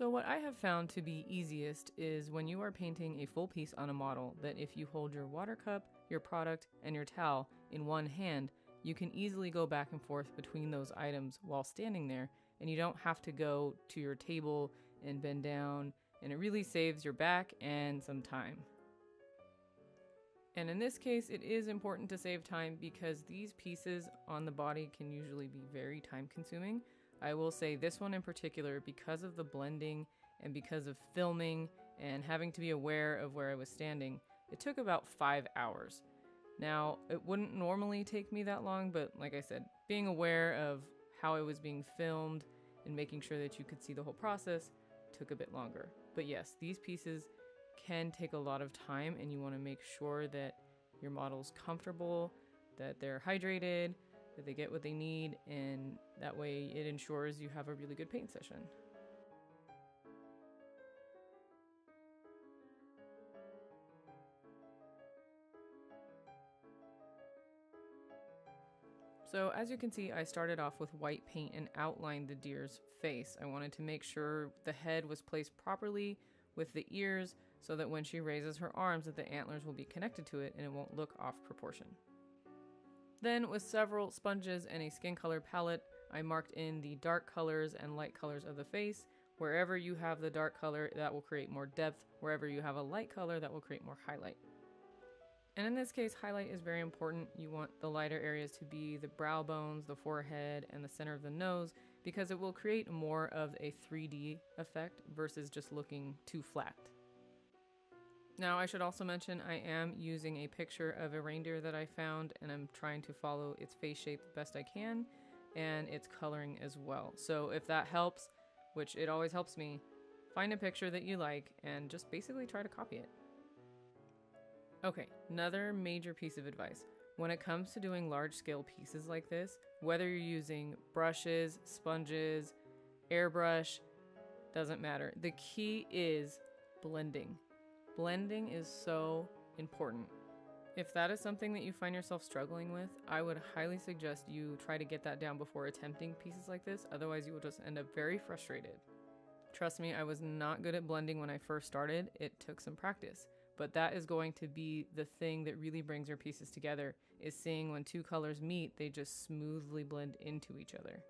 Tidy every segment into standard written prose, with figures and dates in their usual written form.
So what I have found to be easiest is when you are painting a full piece on a model, that if you hold your water cup, your product, and your towel in one hand, you can easily go back and forth between those items while standing there, and you don't have to go to your table and bend down, and it really saves your back and some time. And in this case, it is important to save time because these pieces on the body can usually be very time consuming. I will say this one in particular, because of the blending and because of filming and having to be aware of where I was standing, it took about 5 hours. Now, it wouldn't normally take me that long, but like I said, being aware of how I was being filmed and making sure that you could see the whole process took a bit longer. But yes, these pieces can take a lot of time, and you want to make sure that your model's comfortable, that they're hydrated, that they get what they need, and that way it ensures you have a really good paint session. So as you can see, I started off with white paint and outlined the deer's face. I wanted to make sure the head was placed properly with the ears so that when she raises her arms that the antlers will be connected to it and it won't look off proportion. Then with several sponges and a skin color palette, I marked in the dark colors and light colors of the face. Wherever you have the dark color, that will create more depth. Wherever you have a light color, that will create more highlight. And in this case, highlight is very important. You want the lighter areas to be the brow bones, the forehead, and the center of the nose, because it will create more of a 3D effect versus just looking too flat. Now, I should also mention I am using a picture of a reindeer that I found, and I'm trying to follow its face shape the best I can, and its coloring as well. So if that helps, which it always helps me, find a picture that you like and just basically try to copy it. Okay, another major piece of advice. When it comes to doing large scale pieces like this, whether you're using brushes, sponges, airbrush, doesn't matter. The key is blending. Blending is so important. If that is something that you find yourself struggling with, I would highly suggest you try to get that down before attempting pieces like this, otherwise you will just end up very frustrated. Trust me, I was not good at blending when I first started. It took some practice. But that is going to be the thing that really brings your pieces together, is seeing when two colors meet, they just smoothly blend into each other.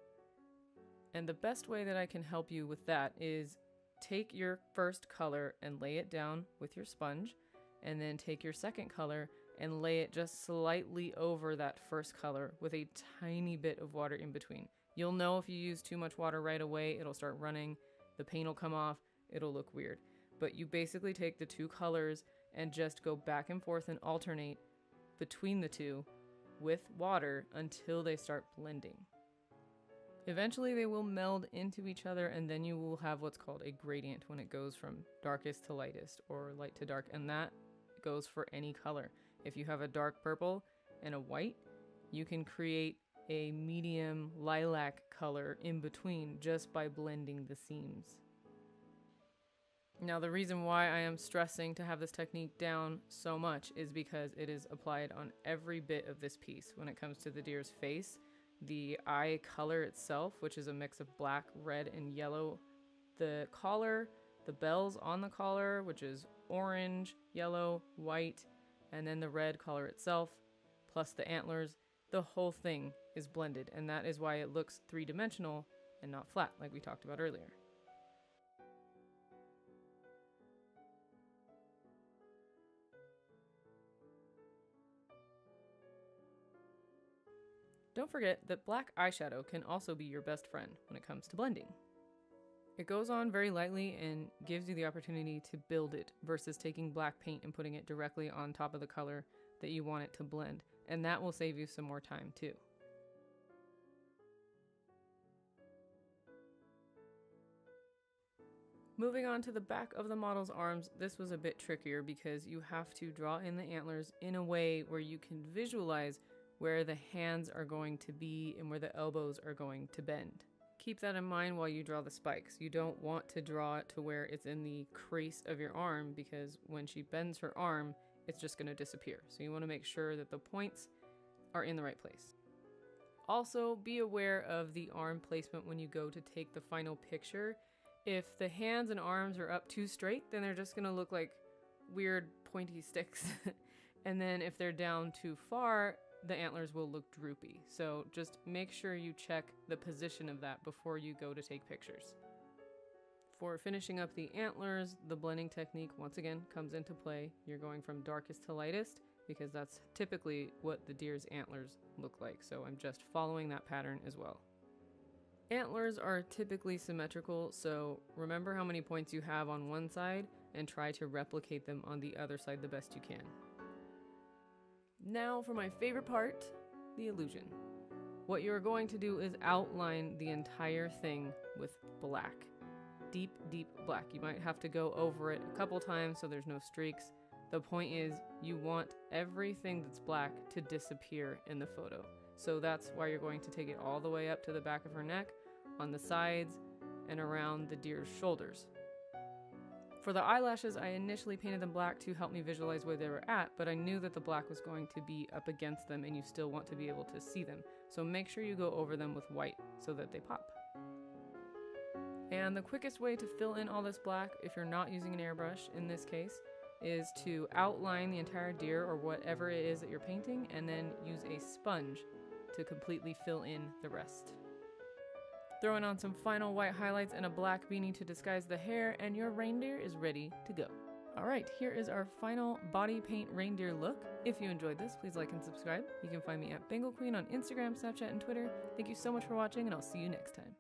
And the best way that I can help you with that is take your first color and lay it down with your sponge, and then take your second color and lay it just slightly over that first color with a tiny bit of water in between. You'll know if you use too much water right away, it'll start running, the paint will come off, it'll look weird. But you basically take the two colors and just go back and forth and alternate between the two with water until they start blending. Eventually they will meld into each other, and then you will have what's called a gradient when it goes from darkest to lightest or light to dark, and that goes for any color. If you have a dark purple and a white, you can create a medium lilac color in between just by blending the seams. Now, the reason why I am stressing to have this technique down so much is because it is applied on every bit of this piece. When it comes to the deer's face, the eye color itself, which is a mix of black, red, and yellow, the collar, the bells on the collar, which is orange, yellow, white, and then the red collar itself, plus the antlers, the whole thing is blended, and that is why it looks three-dimensional and not flat, like we talked about earlier. Don't forget that black eyeshadow can also be your best friend when it comes to blending. It goes on very lightly and gives you the opportunity to build it versus taking black paint and putting it directly on top of the color that you want it to blend, and that will save you some more time too. Moving on to the back of the model's arms, this was a bit trickier because you have to draw in the antlers in a way where you can visualize where the hands are going to be and where the elbows are going to bend. Keep that in mind while you draw the spikes. You don't want to draw it to where it's in the crease of your arm, because when she bends her arm, it's just going to disappear. So you want to make sure that the points are in the right place. Also, be aware of the arm placement when you go to take the final picture. If the hands and arms are up too straight, then they're just gonna look like weird pointy sticks. And then if they're down too far, the antlers will look droopy. So just make sure you check the position of that before you go to take pictures. For finishing up the antlers, the blending technique once again comes into play. You're going from darkest to lightest because that's typically what the deer's antlers look like. So I'm just following that pattern as well. Antlers are typically symmetrical, so remember how many points you have on one side and try to replicate them on the other side the best you can. Now for my favorite part, the illusion. What you're going to do is outline the entire thing with black. Deep, deep black. You might have to go over it a couple times so there's no streaks. The point is you want everything that's black to disappear in the photo. So that's why you're going to take it all the way up to the back of her neck, on the sides, and around the deer's shoulders. For the eyelashes, I initially painted them black to help me visualize where they were at, but I knew that the black was going to be up against them and you still want to be able to see them. So make sure you go over them with white so that they pop. And the quickest way to fill in all this black, if you're not using an airbrush in this case, is to outline the entire deer or whatever it is that you're painting and then use a sponge to completely fill in the rest. Throwing on some final white highlights and a black beanie to disguise the hair, and your reindeer is ready to go. Alright, here is our final body paint reindeer look. If you enjoyed this, please like and subscribe. You can find me at Bengal Queen on Instagram, Snapchat, and Twitter. Thank you so much for watching, and I'll see you next time.